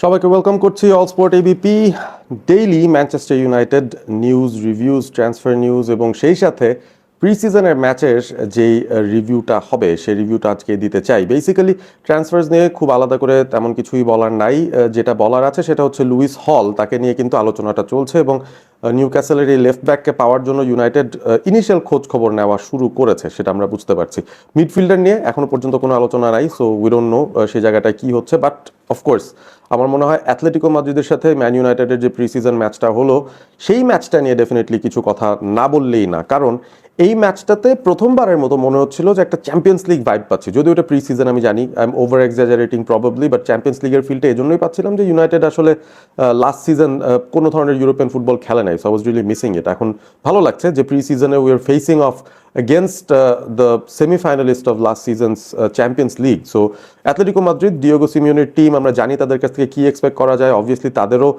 সবাইকে ওয়েলকাম করছি all sport ABP daily Manchester United news reviews transfer news এবং সেই সাথে প্রি সিজনের ম্যাচের যেই রিভিউটা হবে সেই রিভিউটা আজকে দিতে চাই। বেসিক্যালি ট্রান্সফার্স নিয়ে খুব আলাদা করে তেমন কিছুই বলার নাই। যেটা বলার আছে সেটা হচ্ছে লুইস হল, তাকে নিয়ে কিন্তু আলোচনাটা চলছে এবং নিউক্যাসলের এই লেফট ব্যাককে পাওয়ার জন্য ইউনাইটেড ইনিশিয়াল খোঁজ খবর নেওয়া শুরু করেছে, সেটা আমরা বুঝতে পারছি। মিডফিল্ডার নিয়ে এখনো পর্যন্ত কোনো আলোচনা নাই, সো উই ডোন্ট নো সেই জায়গাটায় কি হচ্ছে। বাট অফকোর্স আমার মনে হয় অ্যাথলেটিকো মাদ্রিদের সাথে ম্যান ইউনাইটেডের যে প্রি সিজন ম্যাচটা হলো সেই ম্যাচটা নিয়ে ডেফিনেটলি কিছু কথা না বললেই না। কারণ এই ম্যাচটাতে প্রথমবারের মতো মনে হচ্ছিল যে একটা চ্যাম্পিয়ন্স লিগ ভাইব পাচ্ছি। যদিও এটা প্রি সিজন, আমি জানি I am over exaggerating probably, but champions লিগের ফিল্ডে এই জন্যই পাচ্ছিলাম যে ইউনাইটেড আসলে লাস্ট সিজন কোনো ধরনের ইউরোপিয়ান ফুটবল খেলে নাই, so I was really missing it. এখন ভালো লাগছে যে প্রি সিজনে we are facing off against the semi-finalist of last season's Champions League. So Atletico Madrid, Diego Simeone's team, আমরা জানি তাদের কাছ থেকে কি এক্সপেক্ট করা যায়। অবভিয়াসলি তাদেরও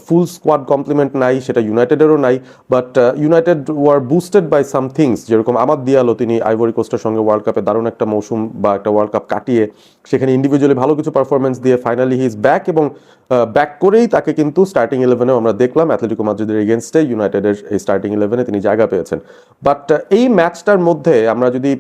ফুল স্কোয়াড কমপ্লিমেন্ট নাই, সেটা ইউনাইটেডেরও নাই, but United were boosted by some things. যেরকম আমাদ দিয়ালো, তিনি আইভরি কোস্টের সঙ্গে ওয়ার্ল্ড কাপে দারুণ একটা মৌসুম বা একটা ওয়ার্ল্ড কাপ কাটিয়ে সেখানে ইন্ডিভিজুয়ালি ভালো কিছু পারফরমেন্স দিয়ে ফাইনালি হি ইজ ব্যাক, এবং ব্যাক করেই তাকে কিন্তু স্টার্টিং ইলেভেনেও আমরা দেখলাম অ্যাথলেটিকো মাদ্রিদের এগেনস্টে ইউনাইটেডের এই স্টার্টিং ইলেভেনে তিনি জায়গা পেয়েছেন। বাট এই ম্যাচটার মধ্যে আমরা যদি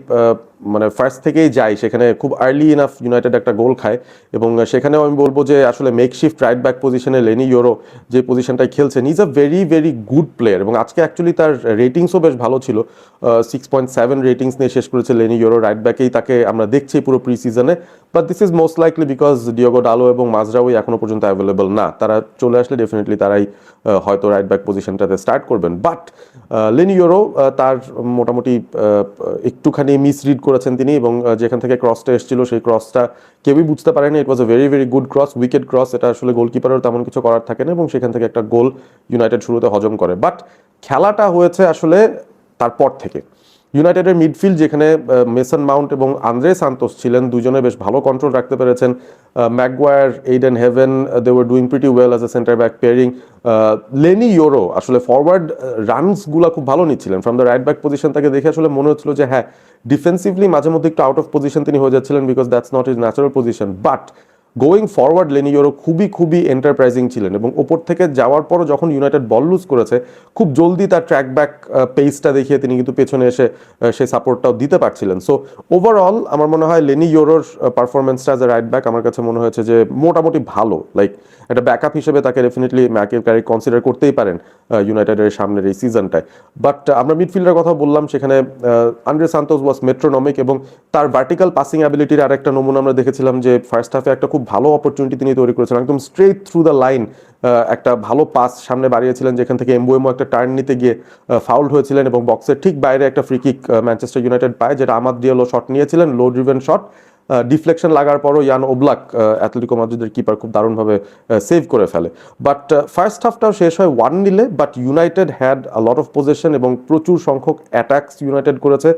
মানে ফার্স্ট থেকেই যাই, সেখানে খুব আর্লি ইনাফ ইউনাইটেড একটা গোল খায়, এবং সেখানেও আমি বলবো যে আসলে মেকশিফট রাইট ব্যাক পজিশনে লেনি ইউরো যে পজিশনটায় খেলছেন, is a very very good player, এবং আজকে অ্যাকচুয়ালি তার রেটিংসও বেশ ভালো ছিল। 6.7 রেটিংস নিয়ে শেষ করেছে লেনি ইউরো। রাইট ব্যাকেই তাকে আমরা দেখছি পুরো প্রি সিজনে, but this is most likely because Diogo Dalot এবং মাজরাউই এখনো পর্যন্ত অ্যাভেলেবল না। তারা চলে আসলে ডেফিনেটলি তারাই হয়তো রাইট ব্যাক পজিশনটাতে স্টার্ট করবেন। বাট লেনি ইউরো তার মোটামুটি একটুখানি মিসরিড করেছেন তিনি, এবং যেখান থেকে ক্রসটা এসেছিল সেই ক্রসটা কেউই বুঝতে পারেনি। It was a very very good cross, wicket cross, এটা আসলে গোলকিপারের তেমন কিছু করার থাকে না, এবং সেখান থেকে একটা গোল ইউনাইটেড শুরুতে হজম করে। বাট খেলাটা হয়েছে আসলে তারপর থেকে। ইউনাইটেডের মিডফিল্ড, যেখানে মেসন মাউন্ট এবং আন্দ্রে সান্তোস ছিলেন, দুজনে বেশ ভালো কন্ট্রোল রাখতে পেরেছেন। Maguire, Ayden Heaven, they were doing pretty well as a centre back pairing. Leny Yoro আসলে ফরওয়ার্ড রানসগুলো খুব ভালো নিচ্ছিলেন from the right back position. তাকে দেখে আসলে মনে হচ্ছিল যে হ্যাঁ, ডিফেন্সিভলি মাঝে মধ্যে একটু আউট অফ পজিশন তিনি হয়ে যাচ্ছিলেন, because that's not his natural position. But going forward Lenny euro খুবই খুবই এন্টারপ্রাইজিং ছিলেন, এবং ওপর থেকে যাওয়ার পরও যখন ইউনাইটেড বল লুজ করেছে খুব জলদি তার ট্র্যাক ব্যাক পেসটা দেখিয়ে তিনি কিন্তু পেছনে এসে সেই সাপোর্টটাও দিতে পারছিলেন। সো ওভারঅল আমার মনে হয় লেনি ইউরোর পারফরমেন্সটা অ্যাজ এ রাইট ব্যাক আমার কাছে মনে হয়েছে যে মোটামুটি ভালো। লাইক একটা ব্যাকআপ হিসেবে তাকে ডেফিনেটলি ম্যাকের ক্যারি কনসিডার করতেই পারেন ইউনাইটেডের সামনের এই সিজনটায়। বাট আমরা মিডফিল্ডের কথা বললাম, সেখানে আন্দ্রে সান্তোস ওয়াজ মেট্রোনমিক, এবং তার ভার্টিক্যাল পাসিং অ্যাবিলিটির আর একটা নমুনা আমরা দেখেছিলাম যে ফার্স্ট হাফে একটা খুব ভালো অপরচুনিটি তিনি তৈরি করেছিলেন, একদম স্ট্রেট থ্রু দ্য লাইন একটা ভালো পাস সামনে বাড়িয়েছিলেন, যেখান থেকে এমবুয়েমো একটা টার্ন নিতে গিয়ে ফাউল্ড হয়েছিলেন, এবং বক্সের ঠিক বাইরে একটা ফ্রি কিক ম্যানচেস্টার ইউনাইটেড পায়, যেটা আমাদ দিয়ালো শট নিয়েছিলেন, লো ড্রিভেন শট। ডিফ্লেকশন লাগার পরও ইয়ান ওব্লাক, অ্যাথলেটিকো মাদ্রিদের কিপার, খুব দারুণভাবে সেভ করে ফেলে। বাট ফার্স্ট হাফটাও শেষ হয় 1-0, but United had a lot of position এবং প্রচুর সংখ্যক অ্যাটাকস ইউনাইটেড করেছে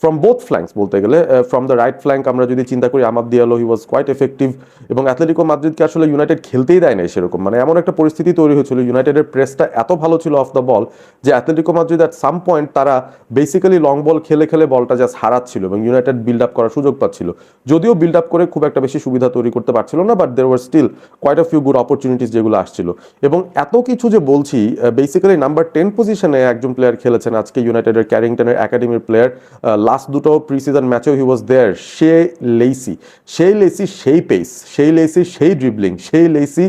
ফ্রম বোথ ফ্ল্যাঙ্কস বলতে গেলে। ফ্রম দ্য রাইট ফ্ল্যাঙ্ক আমরা যদি চিন্তা করি, আমাদ দিয়ালো হি ওয়াজ কোয়াইট এফেক্টিভ, এবং অ্যাথলেটিকো মাদ্রিদকে আসলে ইউনাইটেড খেলতেই দেয় নাই সেরকম। মানে এমন একটা পরিস্থিতি তৈরি হয়েছিল, ইউনাইটেডের প্রেসটা এত ভালো ছিল অফ দ্য বল যে Atletico Madrid at some point তারা বেসিক্যালি লং বল খেলে খেলে বলটা জাস্ট হারাচ্ছিল, এবং ইউনাইটেড বিল্ড আপ করার সুযোগ পাচ্ছিল। যদিও বিল্ড আপ করে খুব একটা বেশি সুবিধা তৈরি করতে পারছিল না, but there were still quite a few good opportunities যেগুলো আসছিল। এবং এত কিছু যে বলছি, বেসিক্যালি নাম্বার 10 পজিশনে একজন প্লেয়ার খেলেছেন আজকে ইউনাইটেডের ক্যারিংটনের একাডেমির প্লেয়ার। লাস্ট দুটো প্রি সিজন ম্যাচেও হি ওয়াজ দেয়ার, সেই লেসি সেই পেস, সেই লেসি সেই ড্রিবলিং, সেই লেসি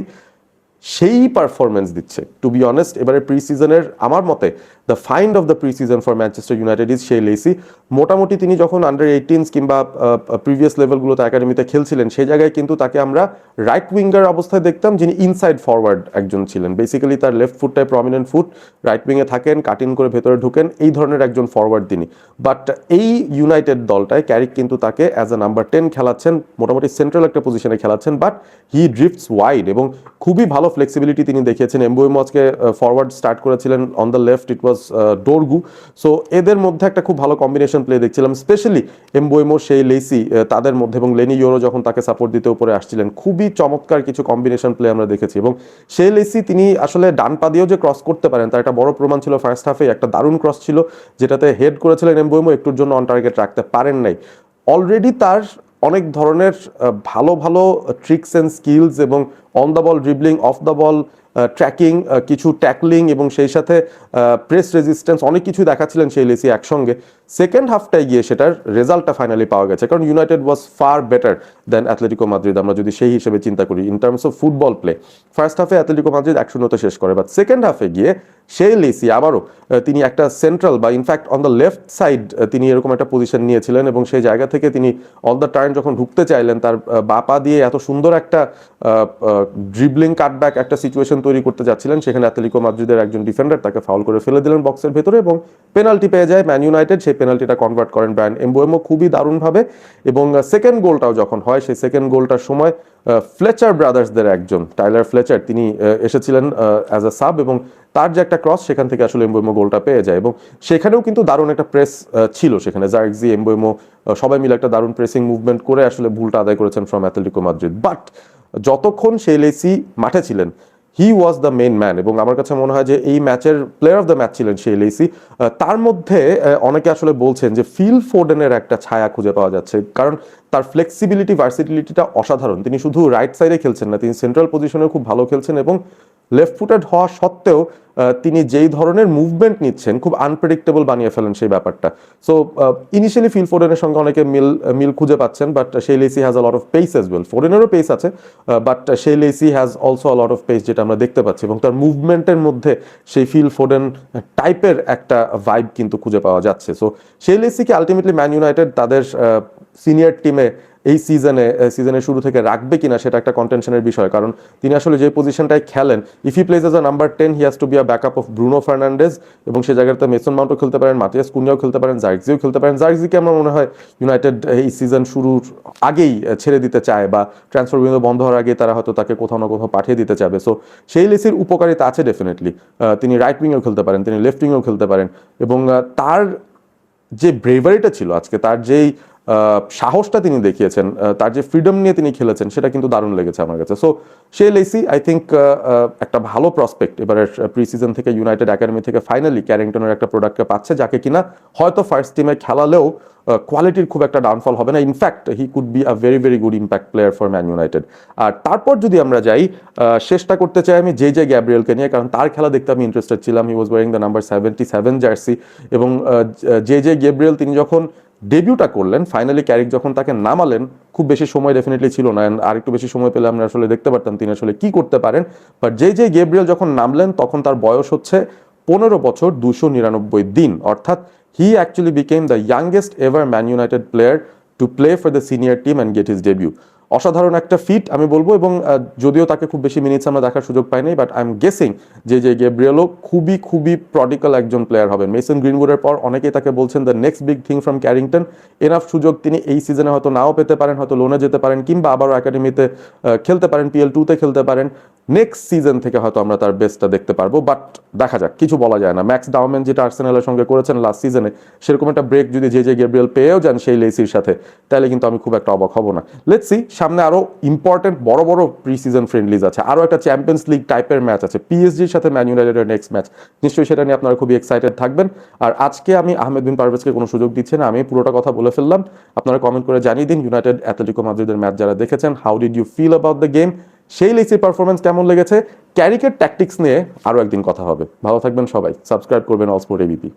সেই পারফরমেন্স দিচ্ছে। টু বি অনেস্ট, এবারে প্রি সিজনের আমার মতে the find of the pre season for Manchester United is সেই লেসি। মোটামুটি তিনি যখন আন্ডার 18 কিংবা প্রিভিয়াস লেভেলগুলোতে একাডেমিতে খেলছিলেন, সেই জায়গায় কিন্তু তাকে আমরা রাইট উইঙ্গার অবস্থায় দেখতাম, যিনি ইনসাইড ফরওয়ার্ড একজন ছিলেন। বেসিক্যালি তার লেফট ফুটটায় প্রমিনেন্ট ফুট, রাইট উইংয়ে থাকেন, কাট ইন করে ভেতরে ঢুকেন, এই ধরনের একজন ফরওয়ার্ড তিনি। বাট এই ইউনাইটেড দলটায় ক্যারিক কিন্তু তাকে অ্যাজ এ নাম্বার 10 খেলাচ্ছেন, মোটামুটি সেন্ট্রাল একটা পজিশনে খেলাচ্ছেন, বাট হি ড্রিফটস ওয়াইড, এবং খুবই ভালো ফ্লেক্সিবিলিটি তিনি দেখিয়েছেন। এমবুয়েমো আজকে ফরওয়ার্ড স্টার্ট করেছিলেন, on the left it was Dorgu. So এদের মধ্যে একটা খুব ভালো কম্বিনেশন প্লে দেখছিলাম, স্পেশালি এমবুয়েমো, সেই লেসি তাদের মধ্যে, এবং লেনি ইউরো যখন তাকে সাপোর্ট দিতে উপরে আসছিলেন, খুবই চমৎকার কিছু কম্বিনেশন প্লে আমরা দেখেছি। এবং সেই লেসি তিনি আসলে ডান পা দিয়েও যে ক্রস করতে পারেন তার একটা বড় প্রমাণ ছিল ফার্স্ট হাফে। একটা দারুণ ক্রস ছিল যেটাতে হেড করেছিলেন এমবুয়েমো, একটুর জন্য অন টার্গেট রাখতে পারেন নাই। অলরেডি তার অনেক ধরনের ভালো ভালো ট্রিক্স অ্যান্ড স্কিলস এবং on the ball dribbling, of the ball tracking, কিছু ট্যাকলিং এবং সেই সাথে প্রেস রেজিস্ট্যান্স অনেক কিছু দেখাচ্ছিলেন সেই লেসি একসঙ্গে। সেকেন্ড হাফটায় গিয়ে সেটার রেজাল্টটা ফাইনালি পাওয়া গেছে, কারণ ইউনাইটেড ওয়াজ ফার বেটার দেন অ্যাথলেটিকো মাদ্রিদ, আমরা যদি সেই হিসেবে চিন্তা করি in terms of football play. First হাফে অ্যাথলেটিকো মাদ্রিদ 1-0 শেষ করে, বাট সেকেন্ড হাফে গিয়ে সেই লেসি আবারও তিনি একটা সেন্ট্রাল বা in fact on the left side তিনি এরকম একটা পজিশন নিয়েছিলেন এবং সেই জায়গা থেকে তিনি অল দ্য টার্ন যখন ঢুকতে চাইলেন তার বাপা দিয়ে এত সুন্দর একটা ড্রিবলিং কাটব্যাক একটা সিচুয়েশন তৈরি করতে যাচ্ছিলেন, সেখানে অ্যাথলেটিকো মাদ্রিদের একজন ডিফেন্ডার তাকে ফাউল করে ফেলে দিলেন বক্সের ভেতরে এবং পেনাল্টি পেয়ে যায় ম্যান ইউনাইটেড। সেই পেনাল্টিটা কনভার্ট করেন ব্রায়ান এমবুয়েমো খুবই দারুণভাবে। এবং সেকেন্ড গোলটাও যখন হয়, সেই সেকেন্ড গোলটার সময় ফ্লেচার ব্রাদার্সদের একজন টাইলার ফ্লেচার তিনি এসেছিলেন অ্যাজ আ সাব, এবং তার যে একটা ক্রস সেখান থেকে আসলে এমবুয়েমো গোলটা পেয়ে যায়। এবং সেখানেও কিন্তু দারুণ একটা প্রেস ছিল, সেখানে জার্গজি, এমবুয়েমো সবাই মিলে একটা দারুণ প্রেসিং মুভমেন্ট করে আসলে ভুলটা আদায় করেছেন ফ্রম অ্যাথলেটিকো মাদ্রিদ। বাট যতক্ষণ সেই লেসি মাঠে ছিলেন, হি ওয়াজ দ্য মেইন ম্যান, এবং আমার কাছে মনে হয় যে এই ম্যাচের প্লেয়ার অফ দ্য ম্যাচ ছিলেন সেই লেসি। তার মধ্যে অনেকে আসলে বলছেন যে ফিল ফোডেনের একটা ছায়া খুঁজে পাওয়া যাচ্ছে, কারণ তার ফ্লেক্সিবিলিটি, ভার্সিটিলিটিটা অসাধারণ। তিনি শুধু রাইট সাইডে খেলছেন না, তিনি সেন্ট্রাল পজিশনেও খুব ভালো খেলছেন, এবং লেফট ফুটেড হওয়া সত্ত্বেও তিনি যেই ধরনের মুভমেন্ট নিচ্ছেন খুব আনপ্রেডিক্টেবল বানিয়ে ফেলেন সেই ব্যাপারটা। সো ইনিশিয়ালি ফিল ফোডেনের সঙ্গে অনেকে মিল খুঁজে পাচ্ছেন, বাট সেই লেসি has a lot of pace as well. ফোডেনেরও পেস আছে, বাট সেই লেসি has also a lot of pace, যেটা আমরা দেখতে পাচ্ছি, এবং তার মুভমেন্টের মধ্যে সেই ফিল ফোডেন টাইপের একটা ভাইব কিন্তু খুঁজে পাওয়া যাচ্ছে। সো সেই লেসিকে আলটিমেটলি ম্যান ইউনাইটেড তাদের সিনিয়র টিমে এই সিজনের শুরু থেকে রাখবে কিনা সেটা একটা কন্টেনশনের বিষয়, কারণ তিনি আসলে যে পজিশনটায় খেলেন, if he plays as a number 10 he has to be a backup of Bruno Fernandes, এবং সেই জায়গাতে মেসন মাউন্টও খেলতে পারেন, মাতিয়াস কুনিয়াও খেলতে পারেন, জার্গজিও খেলতে পারেন। জার্গজিকে আমার মনে হয় ইউনাইটেড এই সিজন শুরুর আগেই ছেড়ে দিতে চায়, বা ট্রান্সফার উইন্ডো বন্ধ হওয়ার আগে তারা হয়তো তাকে কোথাও না কোথাও পাঠিয়ে দিতে চাবে। সো সেই লেসির উপকারিতা আছে ডেফিনেটলি। তিনি রাইট উইংয়েও খেলতে পারেন, তিনি লেফট উইংয়েও খেলতে পারেন, এবং তার যে ব্রেভারিটা ছিল আজকে, তার যেই সাহসটা তিনি দেখিয়েছেন, তার যে ফ্রিডম নিয়ে তিনি খেলেছেন, সেটা কিন্তু দারুণ লেগেছে আমার কাছে। সো সে লেসি আই থিঙ্ক একটা ভালো প্রসপেক্ট এবারের প্রি সিজন থেকে ইউনাইটেড একাডেমি থেকে ফাইনালি ক্যারিংটনের একটা প্রোডাক্টকে পাচ্ছে, যাকে কিনা হয়তো ফার্স্ট টিমে খেলালেও কোয়ালিটির খুব একটা ডাউনফল হবে না। In fact he could be a very very good impact player for Man United. আর তারপর যদি আমরা যাই, শেষটা করতে চাই আমি জে গ্যাব্রিয়েলকে নিয়ে, কারণ তার খেলা দেখতে আমি ইন্টারেস্টেড ছিলাম। He was wearing the number 77 jersey, এবং জে গ্যাব্রিয়েল তিনি যখন ডেবিউটা করলেন, ফাইনালি ক্যারিক যখন তাকে নামালেন, খুব বেশি সময় ডেফিনেটলি ছিল না, আর একটু বেশি সময় পেলে আমরা আসলে দেখতে পারতাম তিনি আসলে কি করতে পারেন। বাট জে গ্যাব্রিয়েল যখন নামলেন তখন তার বয়স হচ্ছে 15 বছর 299 দিন, অর্থাৎ হি actually became the youngest ever man United player to play for the senior team and get his debut. অসাধারণ একটা ফিট আমি বলবো, এবং যদিও তাকে খুব বেশি মিনিটস আমরা দেখার সুযোগ পাইনি, বাট আই এম গেসিং যে গ্যাব্রিয়েলও খুবই খুবই প্রডিক্যাল একজন প্লেয়ার হবেন। মেসন গ্রিনউডের পর অনেকেই তাকে বলছেন the next big thing from Carrington. Enough সুযোগ তিনি এই সিজনে হয়তো নাও পেতে পারেন, হয়তো লোনে যেতে পারেন, কিংবা আবারও একাডেমিতে খেলতে পারেন, PL2-তে খেলতে পারেন। নেক্সট সিজন থেকে হয়তো আমরা তার বেস্টটা দেখতে পারবো, বাট দেখা যাক, কিছু বলা যায় না। ম্যাক্স ডাউমেন যেটা আর্সেনালের সঙ্গে করেছেন লাস্ট সিজনে, সেরকম একটা ব্রেক যদি জে গ্যাব্রিয়েল পেয়েও যান সেই লেসির সাথে, তাহলে কিন্তু আমি খুব একটা অবাক হব না। লেটস সি, সামনে আরো ইম্পর্টেন্ট বড় বড় প্রি সিজন ফ্রেন্ডলিজ আছে, আরো একটা চ্যাম্পিয়ন্স লিগ টাইপের ম্যাচ আছে, পিএসজির সাথে ম্যান ইউনাইটেডের নেক্সট ম্যাচ, নিশ্চয়ই সেটা নিয়ে আপনারা খুবই এক্সাইটেড থাকবেন। আর আজকে আমি আহমেদ বিন পারভেজকে কোনো সুযোগ দিচ্ছি না, আমি পুরোটা কথা বলে ফেললাম। আপনারা কমেন্ট করে জানিয়ে দিন ইউনাইটেড অ্যাথলেটিকো মাদ্রিদের ম্যাচ যারা দেখেছেন, how did you feel about the game, সেই লেসির পারফরমেন্স কেমন লেগেছে। ক্যারিকের ট্যাকটিক্স নিয়ে আরও একদিন কথা হবে। ভালো থাকবেন সবাই, সাবস্ক্রাইব করবেন অল স্পোর্ট এবিপি।